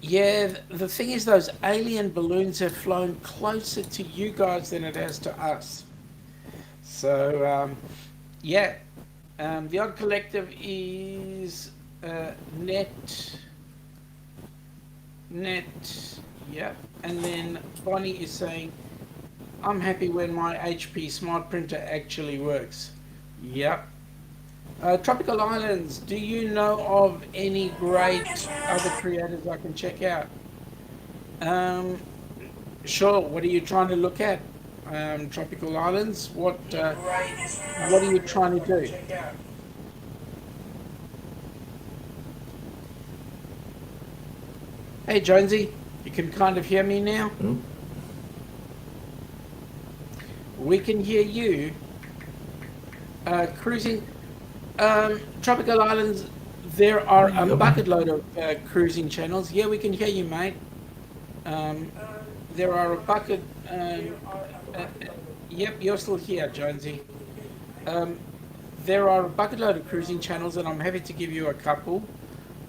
S1: Yeah, the thing is those alien balloons have flown closer to you guys than it has to us. So, yeah. The Odd Collective is net, yeah. And then Bonnie is saying, I'm happy when my HP Smart Printer actually works. Yep. Tropical Islands, do you know of any great other creators I can check out? Sure, what are you trying to look at? tropical islands. What are you trying to do? Hey, Jonesy, you can kind of hear me now.
S2: Oh,
S1: We can hear you. Cruising tropical islands. There are
S2: you
S1: a
S2: got me?
S1: bucket load of cruising channels. Yeah, we can hear you, mate. Um, there are a bucket. Uh, yep, you're still here, Jonesy. Um, there are a bucket load of cruising channels, and I'm happy to give you a couple.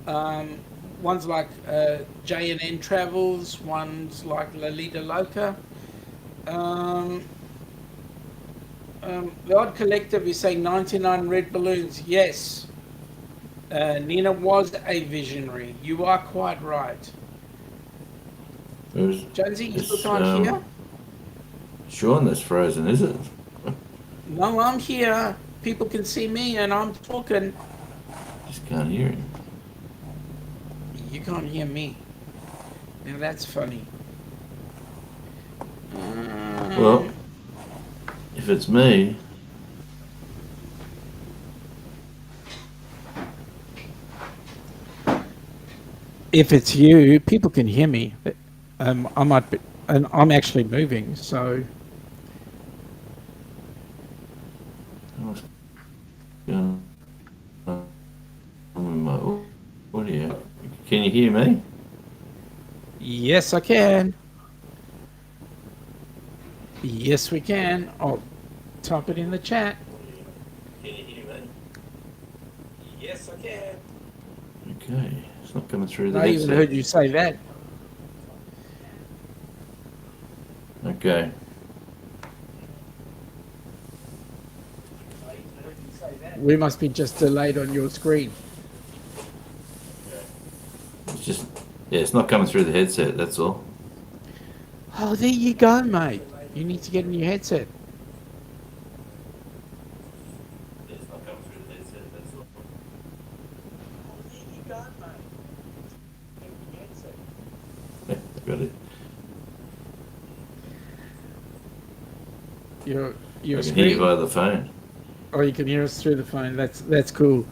S1: Um, ones like J&N Travels, ones like Lalita Loca. Um, the Odd Collective is saying 99 red balloons. Yes, Nina was a visionary. You are quite right.
S2: There's
S1: Jonesy, you still
S2: this
S1: can't hear?
S2: Sean that's frozen, is it?
S1: No, I'm here. People can see me and I'm talking.
S2: Just can't hear him.
S1: You can't hear me. Now that's funny.
S2: Well, if it's me,
S1: If it's you, people can hear me. I might be, and I'm actually moving, so
S2: what's going on with my audio? Can you hear me?
S1: yes, I can. Yes, we can. I'll type it in the chat.
S2: Can you hear me?
S1: Yes, I can.
S2: Okay, it's not coming through the
S1: I even
S2: headset.
S1: heard you say that.
S2: Okay,
S1: We must be just delayed on your screen.
S2: it's just it's not coming through the headset. That's all.
S1: Oh, there you go, mate. You need to get a new headset.
S2: It's not coming through the headset. That's all.
S1: Oh, there you go, mate. Get a new headset.
S2: Yeah, got it.
S1: Your
S2: I can hear you
S1: screen.
S2: via the phone.
S1: Oh, you can hear us through the phone. That's cool.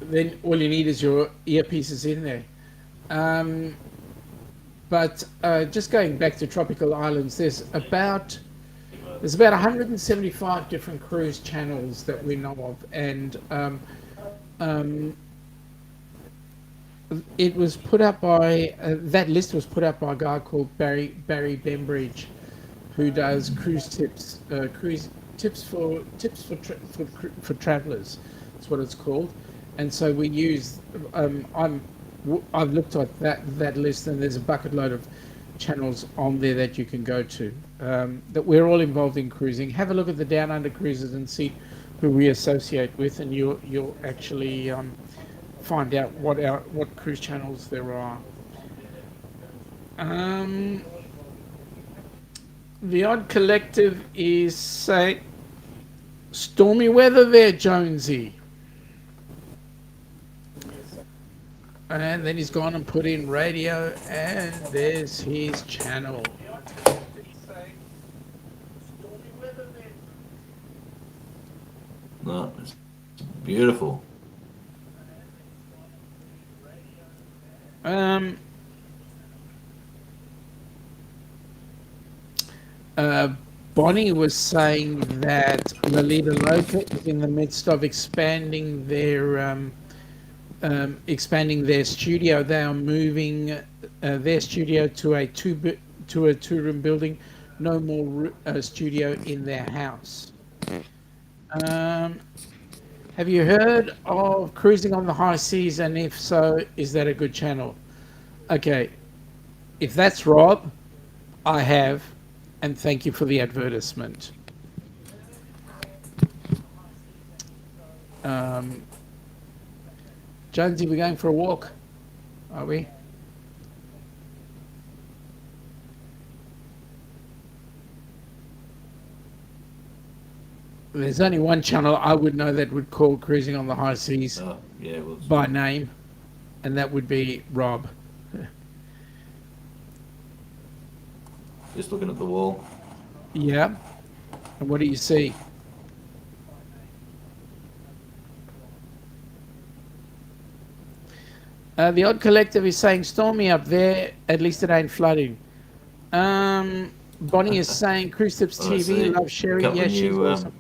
S1: Then all you need is your earpieces in there. Um, but just going back to tropical islands, there's about 175 different cruise channels that we know of, and um, it was put up by that list was put up by a guy called Barry Bembridge, who does cruise tips for travelers. That's what it's called. And so we use. I've looked at that list, and there's a bucket load of channels on there that you can go to. That we're all involved in cruising. Have a look at the Downunder Cruisers and see who we associate with, and you'll actually find out what cruise channels there are. The Odd Collective is say stormy weather there, Jonesy. And then he's gone and put in radio, and there's his channel.
S2: No, it's beautiful.
S1: Um, Bonnie was saying that Lalita Loca is in the midst of expanding their studio. They are moving their studio to a two-room building. No more studio in their house. Have you heard of Cruising on the High Seas? And if so, is that a good channel? Okay, if that's Rob, I have, and thank you for the advertisement. Jonesy, we're going for a walk, are we? There's only one channel I would know that would call Cruising on the High Seas
S2: Oh, yeah, well,
S1: by name, and that would be Rob.
S2: Just looking at the wall.
S1: Yeah. And what do you see? The Odd Collective is saying, stormy up there. At least it ain't flooding. Bonnie is saying, Cruise Tips
S2: Oh, I
S1: TV,
S2: see
S1: love
S2: a
S1: Sherry.
S2: couple
S1: Yeah,
S2: of
S1: she's
S2: new
S1: awesome.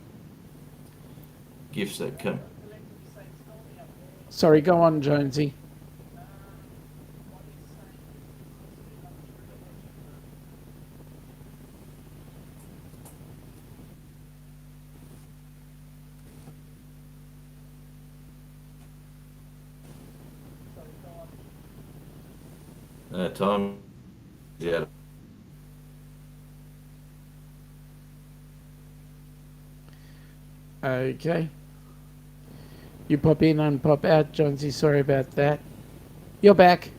S2: gifts that come.
S1: Sorry, go on, Jonesy.
S2: Time. Yeah.
S1: Okay. You pop in and pop out, Jonesy. Sorry about that. You're back.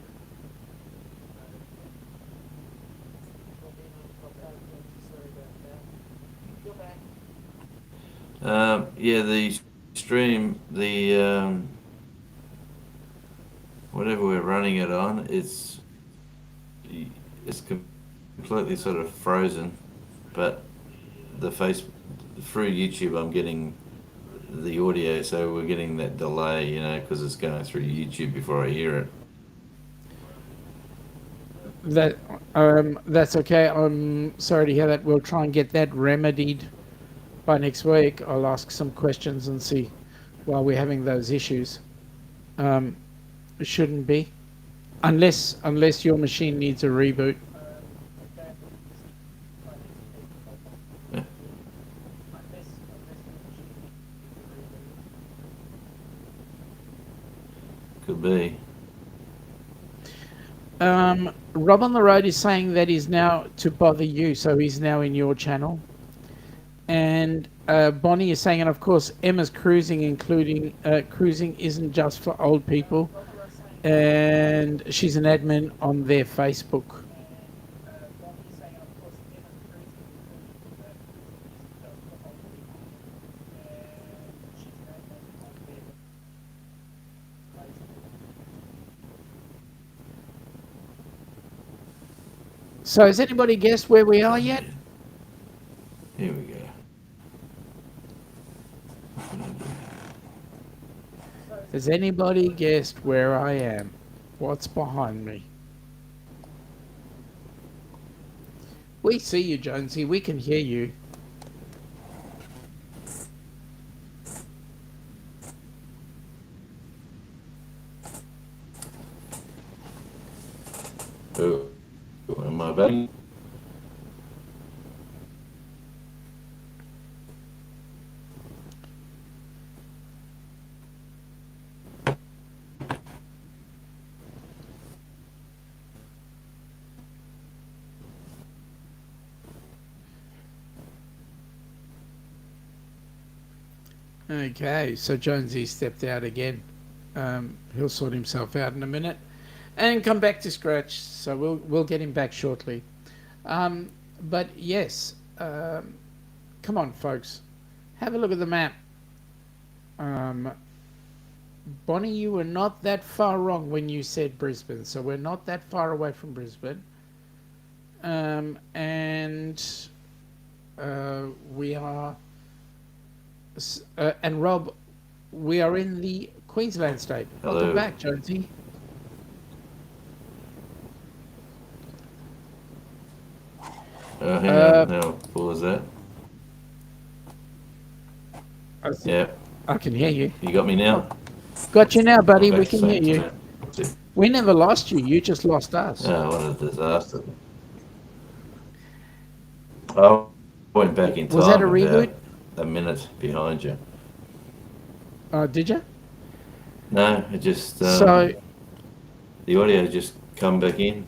S2: Yeah, the stream, the whatever we're running it on, it's completely sort of frozen. But the face through YouTube, I'm getting the audio, so we're getting that delay, because it's going through YouTube before I hear it.
S1: That's okay. I'm sorry to hear that. We'll try and get that remedied by next week. I'll ask some questions and see why we're having those issues. It shouldn't be, unless your machine needs a reboot.
S2: Yeah, could be.
S1: Rob on the Road is saying that he's now to bother you, so he's now in your channel. And Bonnie is saying, and of course, Emma's cruising, including cruising, isn't just for old people. And she's an admin on their Facebook. So has anybody guessed where we are yet?
S2: Here we go.
S1: Has anybody guessed where I am? What's behind me? We see you, Jonesy. We can hear you.
S2: Oh, am I back?
S1: Okay, so Jonesy stepped out again. He'll sort himself out in a minute and come back to scratch. So we'll get him back shortly. But yes, come on, folks, have a look at the map. Bonnie, you were not that far wrong when you said Brisbane, so we're not that far away from Brisbane. And we are, and Rob, we are in the Queensland state.
S2: Hello.
S1: Welcome back, Jonesy.
S2: Hang on, now pause that. Yeah,
S1: I can hear you.
S2: you got me now?
S1: Got you now, buddy.
S2: I'm
S1: We
S2: back
S1: can hear
S2: to
S1: you.
S2: that.
S1: We never lost you. You just lost us.
S2: Oh, what a disaster. I went back in time.
S1: Was that a reboot?
S2: About a minute behind you.
S1: Did you?
S2: No, it just
S1: So,
S2: the audio just come back in.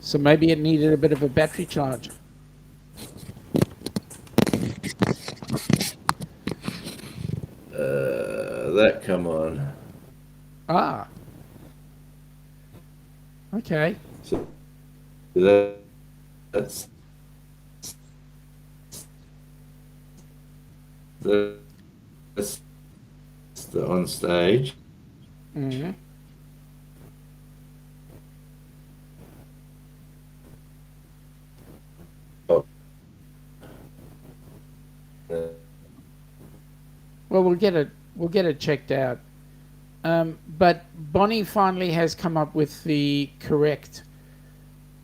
S1: so maybe it needed a bit of a battery charge.
S2: That come on.
S1: Ah. Okay.
S2: So that's that's the on stage.
S1: Mm-hmm. Well, we'll get it. We'll get it checked out. But Bonnie finally has come up with the correct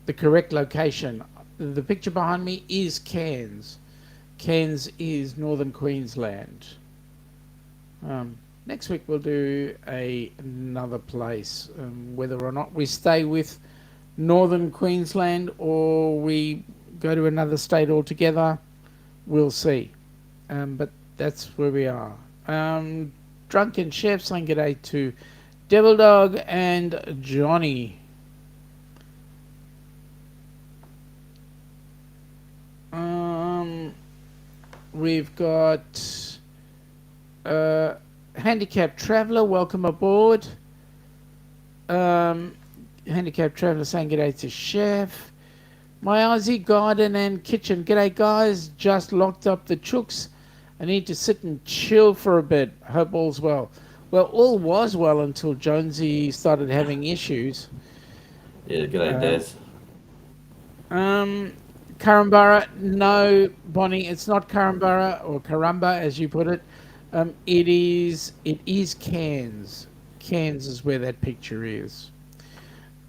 S1: location. The picture behind me is Cairns. Cairns is northern Queensland. Next week we'll do another place. Whether or not we stay with northern Queensland or we go to another state altogether, we'll see. But that's where we are. Drunken Chef saying g'day to Devil Dog and Johnny. We've got Handicapped Traveller, welcome aboard. Handicapped Traveller saying g'day to Chef. My Aussie Garden and Kitchen, g'day guys, just locked up the chooks. I need to sit and chill for a bit. Hope all's well. Well, all was well until Jonesy started having issues.
S2: Yeah, g'day, Daz.
S1: Karambara, no, Bonnie, it's not Karambara or Karamba as you put it. It is Cairns. Cairns is where that picture is.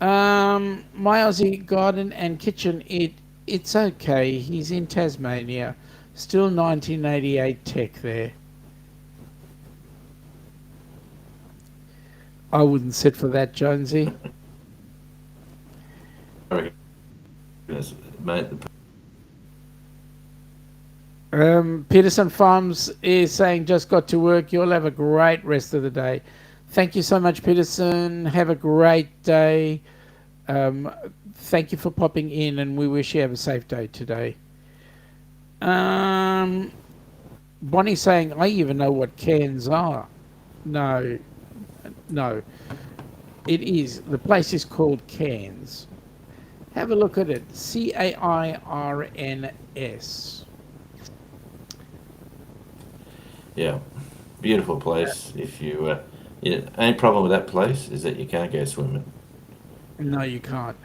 S1: My Aussie Garden and Kitchen, it's okay. He's in Tasmania. Still 1988 tech there. I wouldn't sit for that, Jonesy.
S2: Mate,
S1: Peterson Farms is saying, just got to work. You'll have a great rest of the day. Thank you so much, Peterson. Have a great day. Thank you for popping in, and we wish you have a safe day today. Bonnie saying, I even know what Cairns are. No. It is. The place is called Cairns. Have a look at it. Cairns.
S2: Yeah, beautiful place. If you, only problem with that place is that you can't go swimming.
S1: No, you can't.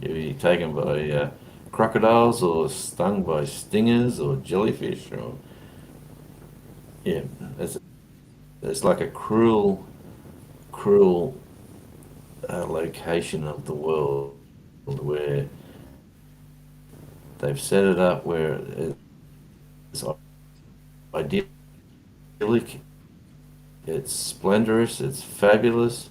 S2: You'll be taken by crocodiles or stung by stingers or jellyfish or it's like a cruel location of the world where they've set it up where it's idyllic, it's splendorous, it's fabulous.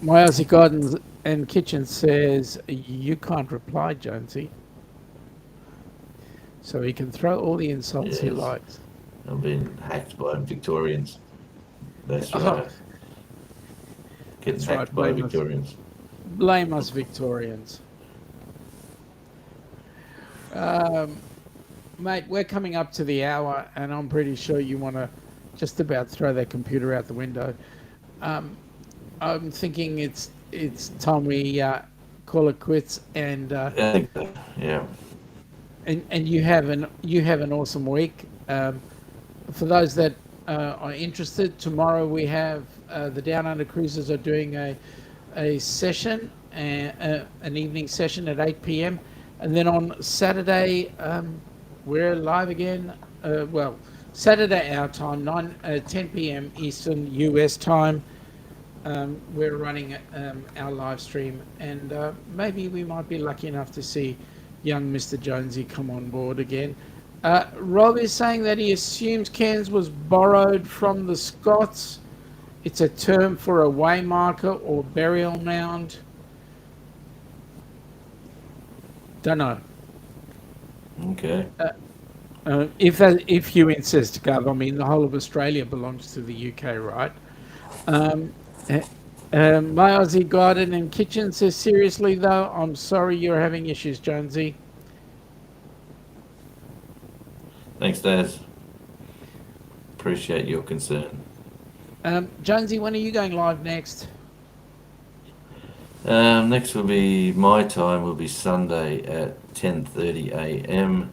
S1: My Aussie Gardens and Kitchen says you can't reply, Jonesy. So he can throw all the insults he likes.
S2: I've been hacked by Victorians. That's right. Getting hacked by Victorians.
S1: Blame us Victorians. Mate, we're coming up to the hour, and I'm pretty sure you want to just about throw that computer out the window. I'm thinking it's time we call it quits, and
S2: yeah.
S1: And you have an awesome week. For those that are interested, tomorrow we have the Downunder Cruisers are doing a session, an evening session at 8 p.m. And then on Saturday, we're live again. Saturday our time, 10 p.m. Eastern US time. We're running our live stream, and maybe we might be lucky enough to see young Mr. Jonesy come on board again. Rob is saying that he assumes Cairns was borrowed from the Scots. It's a term for a waymarker or burial mound. Don't know.
S2: Okay.
S1: If you insist, Gov, I mean, the whole of Australia belongs to the UK, right? My Aussie Garden and Kitchen says, seriously though, I'm sorry you're having issues, Jonesy.
S2: Thanks, Daz. Appreciate your concern.
S1: Jonesy, when are you going live next?
S2: Next will be my time. Will be Sunday at 10:30 a.m.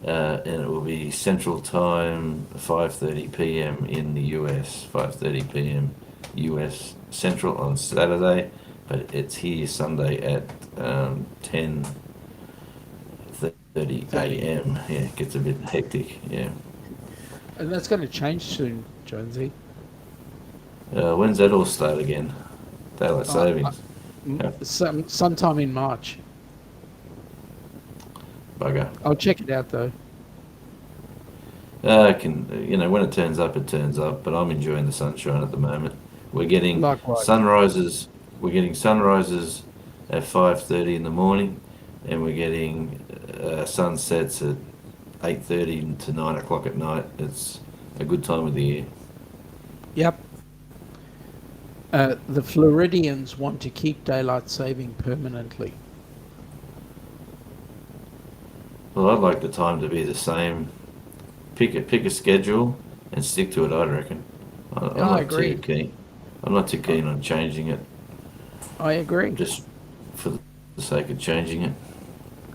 S2: And it will be Central Time, 5:30 p.m. in the US, 5:30 p.m. US Central on Saturday, but it's here Sunday at 10:30 a.m. Yeah, it gets a bit hectic. Yeah.
S1: And that's going to change soon, Jonesy.
S2: When's that all start again? Daylight
S1: Uh,
S2: savings. Yeah,
S1: sometime in March.
S2: bugger.
S1: I'll check it out though.
S2: When it turns up, it turns up. But I'm enjoying the sunshine at the moment. We're getting
S1: Likewise.
S2: sunrises. We're getting sunrises at 5:30 in the morning, and we're getting sunsets at 8:30 to 9 o'clock at night. It's a good time of the year.
S1: Yep. The Floridians want to keep daylight saving permanently.
S2: Well, I'd like the time to be the same. Pick a schedule and stick to it. I reckon. I'm
S1: I
S2: not too
S1: agree.
S2: keen. I'm not too keen on changing it
S1: I agree.
S2: just for the sake of changing it.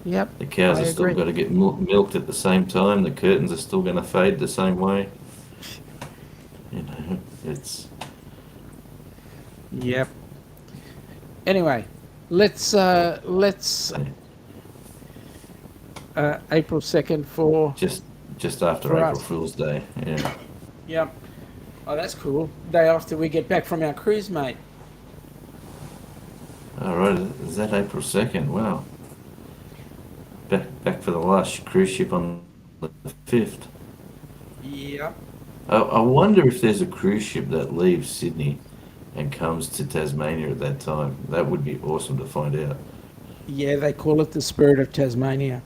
S1: Yep.
S2: The cows
S1: I
S2: are still
S1: agree.
S2: got to get milked at the same time. The curtains are still going to fade the same way. It's
S1: Yep. Anyway, let's April 2nd for
S2: just after
S1: for
S2: April
S1: us.
S2: Fool's Day. Yeah.
S1: Yep. Oh, that's cool. Day after we get back from our cruise, mate.
S2: All right. Is that April 2nd? Wow. Back for the last cruise ship on the 5th.
S1: Yep.
S2: I wonder if there's a cruise ship that leaves Sydney and comes to Tasmania at that time. That would be awesome to find out.
S1: Yeah, they call it the Spirit of Tasmania.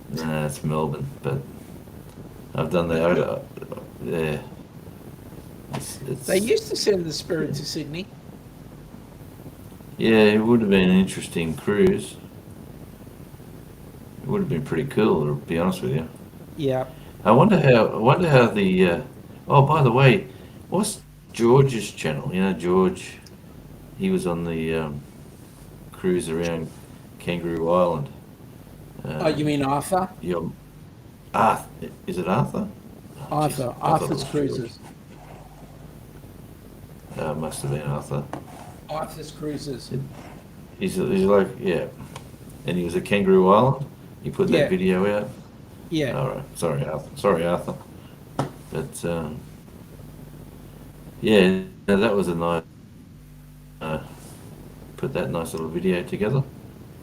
S2: Nah, it's Melbourne, but I've done that. Yeah,
S1: They
S2: it's
S1: used to send the Spirit to Sydney.
S2: yeah. It would have been an interesting cruise. It would have been pretty cool, to be honest with you.
S1: Yeah.
S2: I wonder how the. Oh, by the way, what's George's channel? You know, George. He was on the cruise around Kangaroo Island.
S1: Oh, you mean Arthur?
S2: Your Arthur, is it Arthur? Oh, jeez,
S1: Arthur.
S2: I thought it
S1: Arthur's
S2: was George.
S1: Cruises.
S2: It must have been Arthur.
S1: Arthur's Cruises.
S2: He's like, yeah. And he was at Kangaroo Island. He put that
S1: Yeah.
S2: video out.
S1: Yeah.
S2: All right. Sorry, Arthur. Sorry, Arthur. But yeah, no, that was a nice. Put that nice little video together.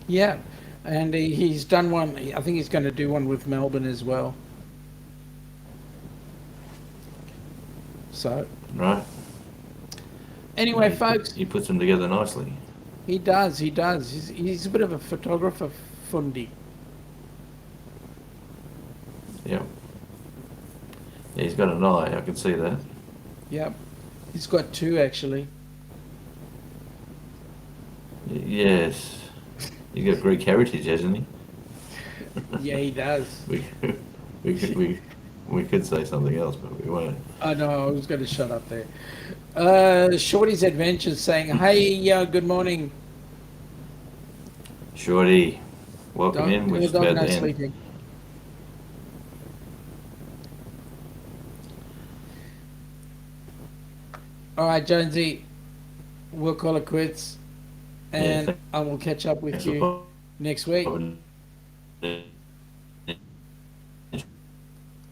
S1: Yeah. And he's done one. I think he's going to do one with Melbourne as well. So,
S2: Right.
S1: anyway,
S2: He
S1: folks,
S2: puts them together nicely.
S1: he does. He does. He's a bit of a photographer, Fundi.
S2: Yeah. Yeah, he's got an eye. I can see that.
S1: Yep. He's got two, actually.
S2: Yes. He's got Greek heritage, hasn't he?
S1: Yeah, he does.
S2: We, we could say something else, but we won't.
S1: I know, I was going to shut up there. Shorty's Adventures saying, hey, good morning.
S2: Shorty, welcome in. We're
S1: Your
S2: just
S1: dog
S2: about
S1: no
S2: to end.
S1: sleeping. All right, Jonesy, we'll call it quits, and
S2: Yeah,
S1: I will catch up with
S2: thanks
S1: you
S2: for
S1: next week.
S2: popping in.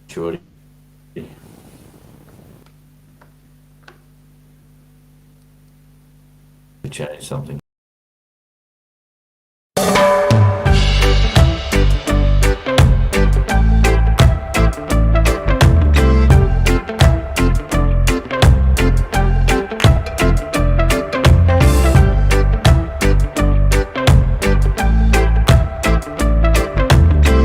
S2: Shorty. Change something.